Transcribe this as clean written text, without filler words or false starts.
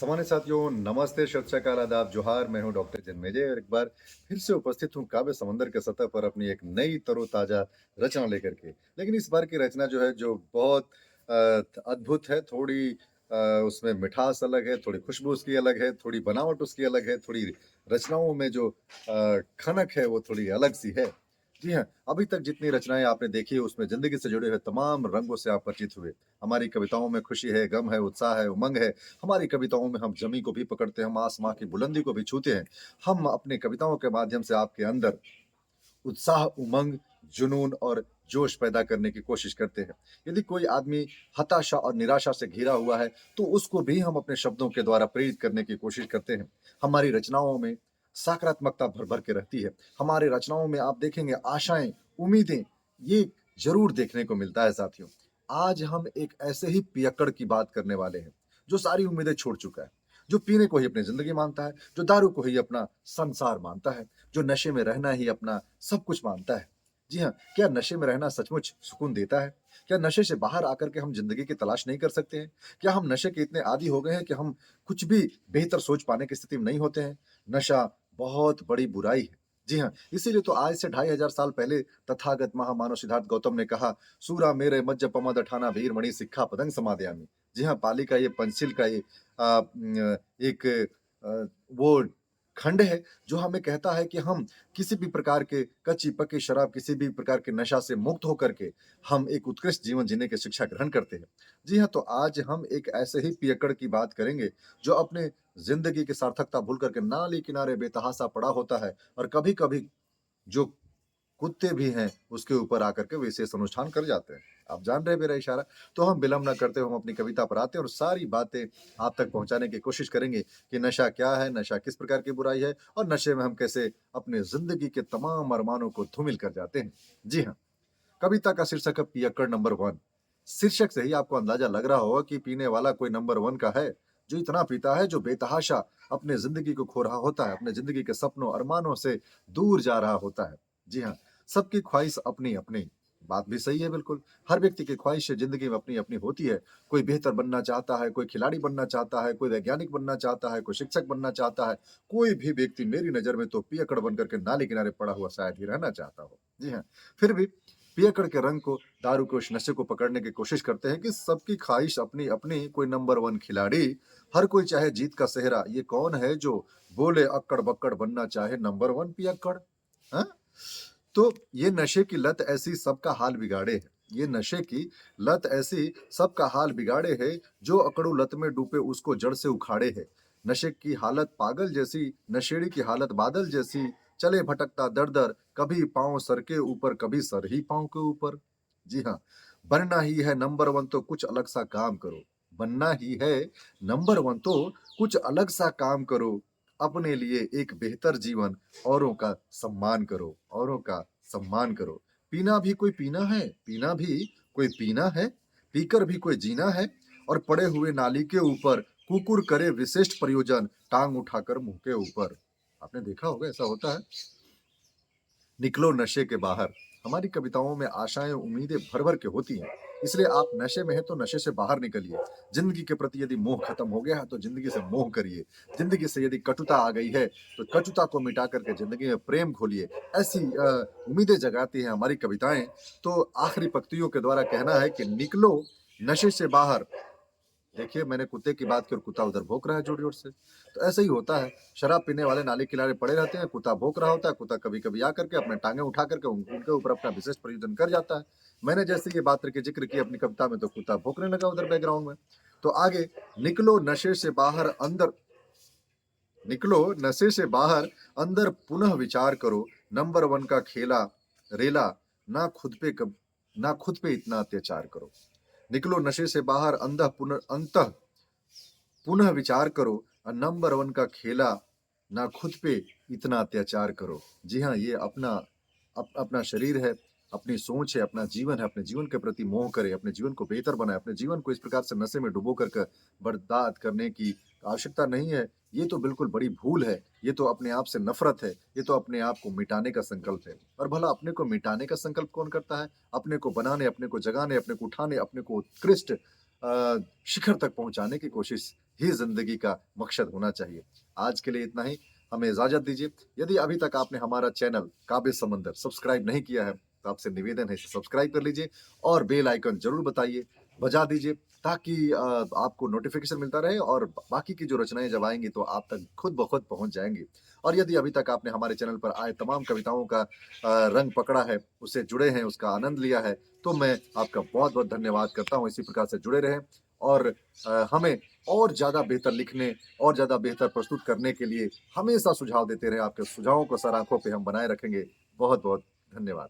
सामान्य साथियों, नमस्ते, सत श्री अकाल, आदाब, जोहार। मैं हूँ डॉक्टर जन्मेजय और एक बार फिर से उपस्थित हूँ काव्य समंदर के सतह पर अपनी एक नई तरोताज़ा रचना लेकर के। लेकिन इस बार की रचना जो है जो बहुत अ, अद्भुत है, थोड़ी उसमें मिठास अलग है, थोड़ी खुशबू उसकी अलग है, थोड़ी बनावट उसकी अलग है, थोड़ी रचनाओं में जो खनक है वो थोड़ी अलग-सी है। जी हाँ, अभी तक जितनी रचनाएँ आपने देखी है उसमें ज़िंदगी से जुड़े हुए तमाम रंगों से आप परिचित हुए। हमारी कविताओं में खुशी है, गम है, उत्साह है, उमंग है। हमारी कविताओं में हम ज़मीं को भी पकड़ते हैं, हम आसमां की बुलंदी को भी छूते हैं। हम अपनी कविताओं के माध्यम से आपके अंदर उत्साह, उमंग, जुनून और जोश पैदा करने की कोशिश करते हैं। यदि कोई आदमी हताशा और निराशा से घिरा हुआ है, तो उसको भी हम अपने शब्दों के द्वारा प्रेरित करने की कोशिश करते हैं। हमारी रचनाओं में सकारात्मकता भर-भर के रहती है। हमारी रचनाओं में आप देखेंगे आशाएँ, उम्मीदें, ये ज़रूर देखने को मिलता है साथियों। आज हम एक ऐसे ही पियक्कड़ की बात करने वाले हैं, जो सारी उम्मीदें छोड़ चुका है, जो पीने को ही अपनी ज़िंदगी मानता है, जो दारू को ही अपना संसार मानता है, जो नशे में रहना ही अपना सब कुछ मानता है। जी हाँ, क्या नशे में रहना सचमुच सुकून देता है? क्या नशे से बाहर आकर के हम ज़िंदगी की तलाश नहीं कर सकते हैं? क्या हम नशे के इतने आदी हो गए हैं कि हम कुछ भी बेहतर सोच पाने की स्थिति में नहीं होते हैं? नशा बहुत बड़ी बुराई है। जी हाँ, इसीलिए तो आज से 2500 साल पहले तथागत महामानव सिद्धार्थ गौतम ने कहा, "सूरा मेरे मज्ज पमद ठाना भीरमणि सिक्खा पदंग समादयामि।" जी हाँ, पाली का ये पंचशील का ये एक वो खंड है जो हमें कहता है कि हम किसी भी प्रकार के कच्ची-पक्की शराब, किसी भी प्रकार के नशा से मुक्त होकर के हम एक उत्कृष्ट जीवन जीने की शिक्षा ग्रहण करते हैं। जी हाँ, तो आज हम एक ऐसे ही पियक्कड़ की बात करेंगे जो अपने ज़िंदगी की सार्थकता भूल कर के नाली किनारे बेतहाशा पड़ा होता है और कभी-कभी जो कुत्ते भी हैं, उसके ऊपर आकर के विशेष अनुष्ठान कर जाते हैं। आप जान रहे हैं मेरा इशारा? तो हम विलंब ना करते हुए हम अपनी कविता पर आते हैं और सारी बातें आप तक पहुँचाने की कोशिश करेंगे कि नशा क्या है, नशा किस प्रकार की बुराई है और नशे में हम कैसे अपने ज़िंदगी के तमाम अरमानों को धूमिल कर जाते हैं। जी हाँ, कविता का शीर्षक है पियक्कड़ नंबर 1। शीर्षक से ही आपको अंदाज़ा लग रहा होगा कि पीने वाला कोई नंबर 1 का है, जो इतना पीता है, जो बेतहाशा अपने ज़िंदगी को खो रहा होता है, अपने ज़िंदगी के सपनों, अरमानों से दूर जा रहा होता है। जी हाँ, सबकी ख्वाहिश अपनी-अपनी, बात भी सही है बिल्कुल। हर व्यक्ति की ख्वाहिशें ज़िंदगी में अपनी-अपनी होती है। कोई बेहतर बनना चाहता है, कोई खिलाड़ी बनना चाहता है, कोई वैज्ञानिक बनना चाहता है, कोई शिक्षक बनना चाहता है। कोई भी व्यक्ति मेरी नज़र में तो पियक्कड़ बन कर के नाली किनारे पड़ा हुआ शायद ही रहना चाहता हो। जी हाँ, फिर भी पियक्कड़ के रंग को, दारू के उस नशे को पकड़ने की कोशिश करते हैं कि सबकी ख्वाहिश अपनी-अपनी, कोई नंबर 1 खिलाड़ी, हर कोई चाहे जीत का सेहरा। ये कौन है जो बोले अक्कड़-बक्कड़ बनना चाहे नंबर 1 पियक्कड़? हाँ? तो ये नशे की लत ऐसी सबका हाल बिगाड़े है। ये नशे की लत ऐसी सबका हाल बिगाड़े है, जो अकड़ू लत में डूबे उसको जड़ से उखाड़े है। नशे की हालत पागल जैसी, नशेड़ी की हालत बादल जैसी, चले भटकता दर-दर, कभी पाँव सर के ऊपर, कभी सर ही पाँव के ऊपर। जी हाँ, बनना ही है नंबर 1 तो कुछ अलग सा काम करो। बनना ही है नंबर 1 तो कुछ अलग सा काम करो। अपने लिए एक बेहतर जीवन, औरों का सम्मान करो, औरों का सम्मान करो। पीना भी कोई पीना है, पीना भी कोई पीना है, पीकर भी कोई जीना है और पड़े हुए नाली के ऊपर कुकुर करे विशिष्ट प्रयोजन, टांग उठाकर मुँह के ऊपर। आपने देखा होगा ऐसा होता है। निकलो नशे के बाहर। हमारी कविताओं में आशाएँ, उम्मीदें भर-भर के होती हैं। इसलिए आप नशे में हैं तो नशे से बाहर निकलिए। ज़िंदगी के प्रति यदि मोह खत्म हो गया है तो ज़िंदगी से मोह करिए। ज़िंदगी से यदि कटुता आ गई है तो कटुता को मिटा कर के ज़िंदगी में प्रेम घोलिए। ऐसी उम्मीदें जगाती हैं हमारी कविताएँ। तो आखिरी पंक्तियों के द्वारा कहना है कि निकलो नशे से बाहर। देखिए, मैंने कुत्ते की बात की और कुत्ता उधर भौंक रहा है ज़ोर-ज़ोर से। तो ऐसे ही होता है, शराब पीने वाले नाली किनारे पड़े रहते हैं, कुत्ता भौंक रहा होता है, कुत्ता कभी-कभी आकर के अपने टाँगें उठा कर के उनके ऊपर अपना विशेष प्रयोजन कर जाता है। मैंने जैसे ये बात करके ज़िक्र किया अपनी कविता में तो कुत्ता भौंकने लगा उधर बैकग्राउंड में। तो आगे निकलो नशे से बाहर अंदर निकलो नशे से बाहर अंदर पुनः विचार करो, नंबर 1 का खेला रेला, ना खुद पे इतना अत्याचार करो। निकलो नशे से बाहर अंतः पुनः विचार करो और नंबर 1 का खेला, ना खुद पे इतना अत्याचार करो। जी हाँ, ये अपना शरीर है, अपनी सोच है, अपना जीवन है, अपने जीवन के प्रति मोह करें, अपने जीवन को बेहतर बनाएँ, अपने जीवन को इस प्रकार से नशे में डुबो कर के बर्बाद करने की आवश्यकता नहीं है। ये तो बिल्कुल बड़ी भूल है, ये तो अपने आप से नफ़रत है, ये तो अपने आप को मिटाने का संकल्प है। और भला अपने को मिटाने का संकल्प कौन करता है? अपने को बनाने, अपने को जगाने, अपने को उठाने, अपने को उत्कृष्ट शिखर तक पहुँचाने की कोशिश ही ज़िंदगी का मकसद होना चाहिए। आज के लिए इतना ही, हमें इजाज़त दीजिए। यदि अभी तक आपने हमारा चैनल काबिल समंदर सब्सक्राइब नहीं किया है, तो आपसे निवेदन है इसे सब्सक्राइब कर लीजिए और बेल आइकन ज़रूर बजा दीजिए ताकि आपको नोटिफ़िकेशन मिलता रहे और बाकी की जो रचनाएँ जब आएँगी तो आप तक खुद ब खुद पहुँच जाएँगी। और यदि अभी तक आपने हमारे चैनल पर आए तमाम कविताओं का रंग पकड़ा है, उससे जुड़े हैं, उसका आनंद लिया है, तो मैं आपका बहुत-बहुत धन्यवाद करता हूँ। इसी प्रकार से जुड़े रहें और हमें और ज़्यादा बेहतर लिखने और ज़्यादा बेहतर प्रस्तुत करने के लिए हमेशा सुझाव देते रहें। आपके सुझावों को सर आँखों पे हम बनाए रखेंगे। बहुत-बहुत धन्यवाद।